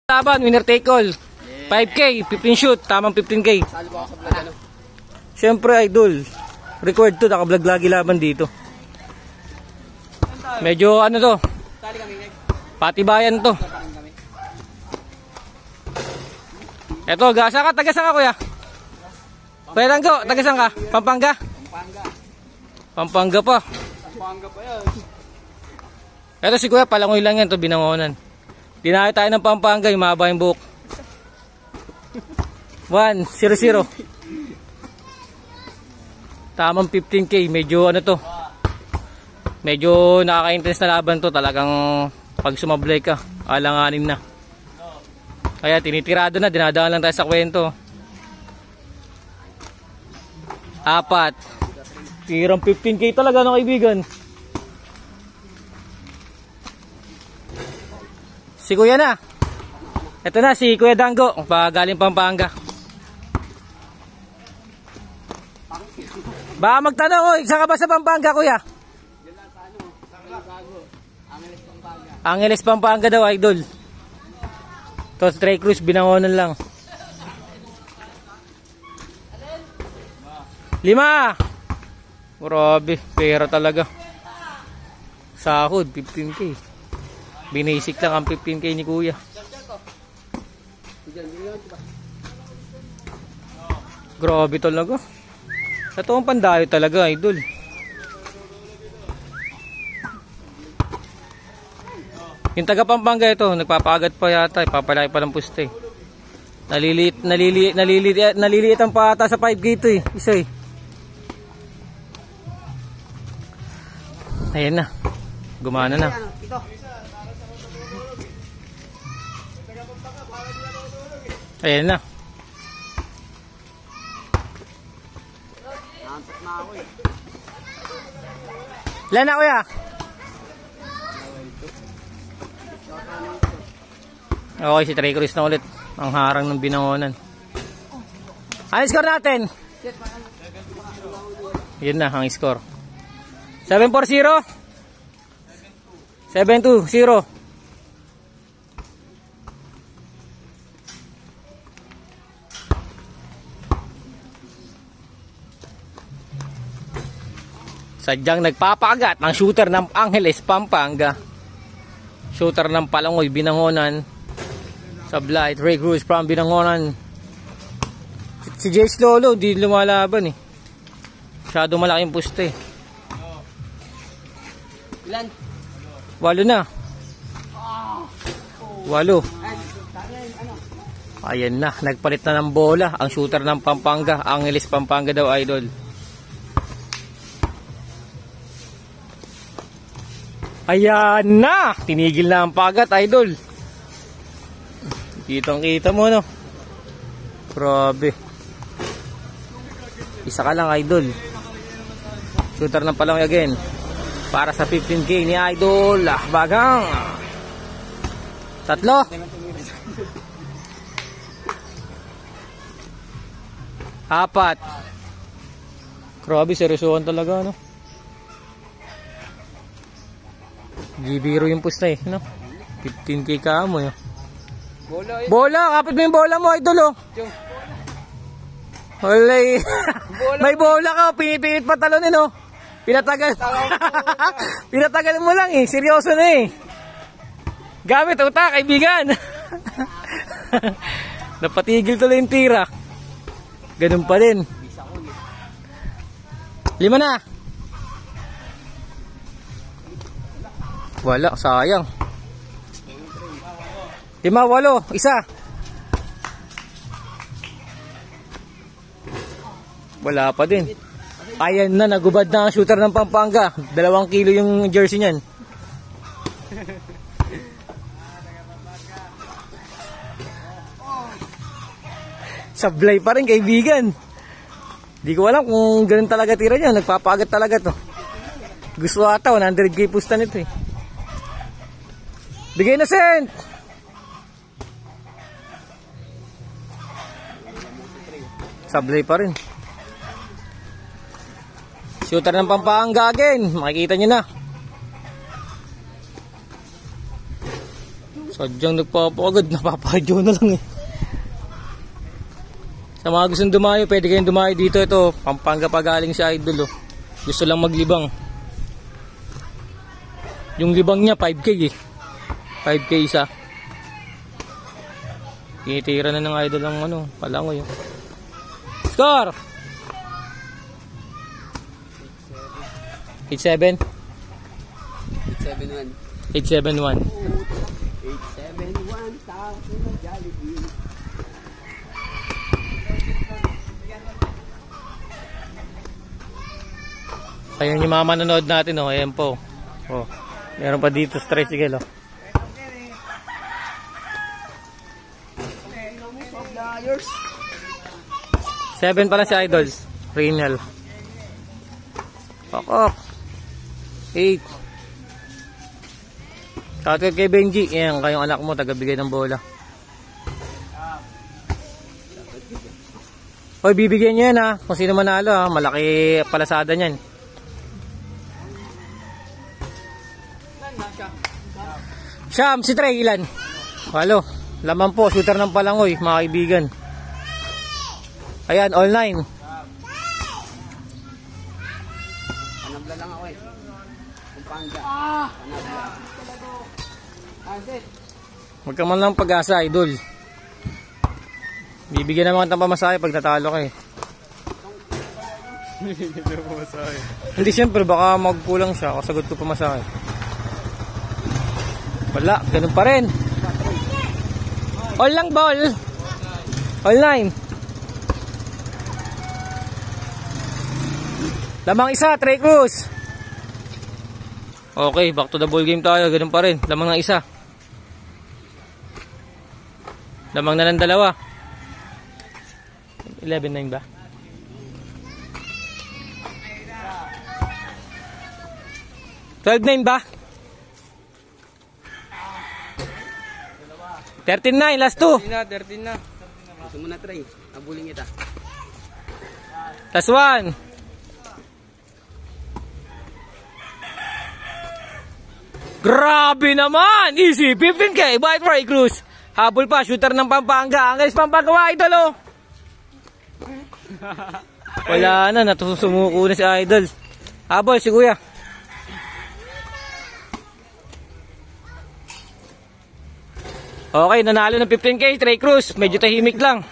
Laban, winner take all. 5K, 15 shoot, tamang 15K. Siyempre idol, record to, naka-vlog lagi laban dito. Medyo ano to, patibayan to. Eto, gasa ka, tagasan ka kuya. Kuya Tangko, tagasan ka, Pampanga? Pampanga pa. Pampanga pa yan. Eto si kuya, palangoy lang yan to, binangonan. Dinayo tayo ng Pampanga, yung mahaba yung buhok. 1-0-0. Tamang 15K, medyo ano to. Medyo nakaka-intense na laban to. Talagang pag sumablay ka, alanganin na. Kaya tinitirado na, dinadaan lang tayo sa kwento. 4. Tirang 15K talaga no kaibigan. Si Kuya na. Ito na si Kuya Dango, galing Pampanga. Baka magtanong, oy, saan ka ba sa Pampanga, Kuya? Angeles, Pampanga daw, idol. To Stray Cruise, binangonan lang. 5. Grabe, pera talaga. Sahod, 15K. Binasic lang ang 15K ni Kuya. Grabe talaga. Ito ang pandayo talaga, idol. Yung taga Pampanga ito, nagpapagat pa yata, papalaki pa ng puste. Naliliit ang pata sa 5K ito eh, isa eh. Ayan na, gumana na. Ayan na. Ilan na kuya? Okay, si Stray Cruise na ulit. Ang harang ng binangonan. Ano score natin? Yun na ang score. 7-4-0? 7-2-0. Sadyang nagpapakagat ng shooter ng Angeles, Pampanga. Shooter ng Palangoy, Binangonan. Sablay, Stray Cruise from Binangonan. Si Jace Lolo, di lumalaban eh. Masyado malaking puste. Ilan? 8 na. 8. Ayan na, nagpalit na ng bola. Ang shooter ng Pampanga, Angeles, Pampanga daw, idol. Ayan na! Tinigil na ang pagat, idol. Kitang kita mo, no? Grabe. Isa ka lang, idol. Shooter ng Palangoy again. Para sa 15K ni idol. Bagang. 3. 4. Grabe, seryosohan talaga, no? Gibiro yung pusta eh, no? 15K ka mo, yun. Bola, kapit mo yung bola mo, idol, oh. Walay. May bola ka, pinipilit pa talonin, oh. Pinatagal. Pinatagal mo lang eh, seryoso na eh. Gamit utak, kaibigan. Napatigil tuloy yung tira. Ganun pa din. 5 na. Wala, sayang. 5, 8, isa. Wala pa din. Ayan na, nagubad na ang shooter ng Pampanga. 2 kilo yung jersey niyan. Sablay pa rin, kaibigan. Di ko alam kung ganun talaga tira niya. Nagpapagat talaga to. Gusto ata, 100K pusta nito eh. Bigay na, Sent! Sablay pa rin. Shooter ng Pampanga again. Makikita nyo na. Sadyang nagpapakagad, napapakadyo na lang eh. Sa mga gustong dumayo, pwede kayong dumayo dito. Ito, Pampanga pa galing si Idol oh. Gusto lang maglibang. Yung libang niya 5K eh. 5K isa. Tinitira na ng Idol ang ano, palangoy oh. Score! 8-7? 871. 8-7-1. 871 tapo na Jollibee. Ayun yung mga manonood natin oh, ayan po. Oh, meron pa dito sa tricycle oh. Flyers. 7 pala si Idol. Renal. Pakok. 8. Shoutout kay Benji. Ayan, kayong anak mo, tagabigay ng bola. Hoy, bibigyan nyo yan ha. Kung sino manalo ha. Malaki palasada nyan. Siyam, si Trey, ilan? Halo. Laman po, shooter ng palangoy, mga kaibigan. Ayan, all 9. Panabla lang ako eh. Pampanga. Panabla. Huwag ka man lang pag-asa, Idol. Bibigyan naman ng pamasahe pag natalo ka eh. Hindi, siyempre, baka magkulang siya. Kasagot ko pamasahe. Wala, ganun pa rin. All lang ball. All 9. Lamang isa, Trey Cruz. Okay, back to the ball game tayo. Ganun pa rin, lamang ng isa. Lamang na ng dalawa. 11-9 ba? $12-9 ba? 13-9, last 2. 13 na. Gusto mo na try. Abulin kita. Last 1. Grabe naman! Easy, 15K, White Ray Cruz. Habol pa, shooter ng Pampanga. Ang alis Pampanga, Idol oh. Wala na, natusumuko na si Idol. Habol, si Kuya. Okay, nanalo ng 15K, Trey Cruz. Medyo tahimik lang.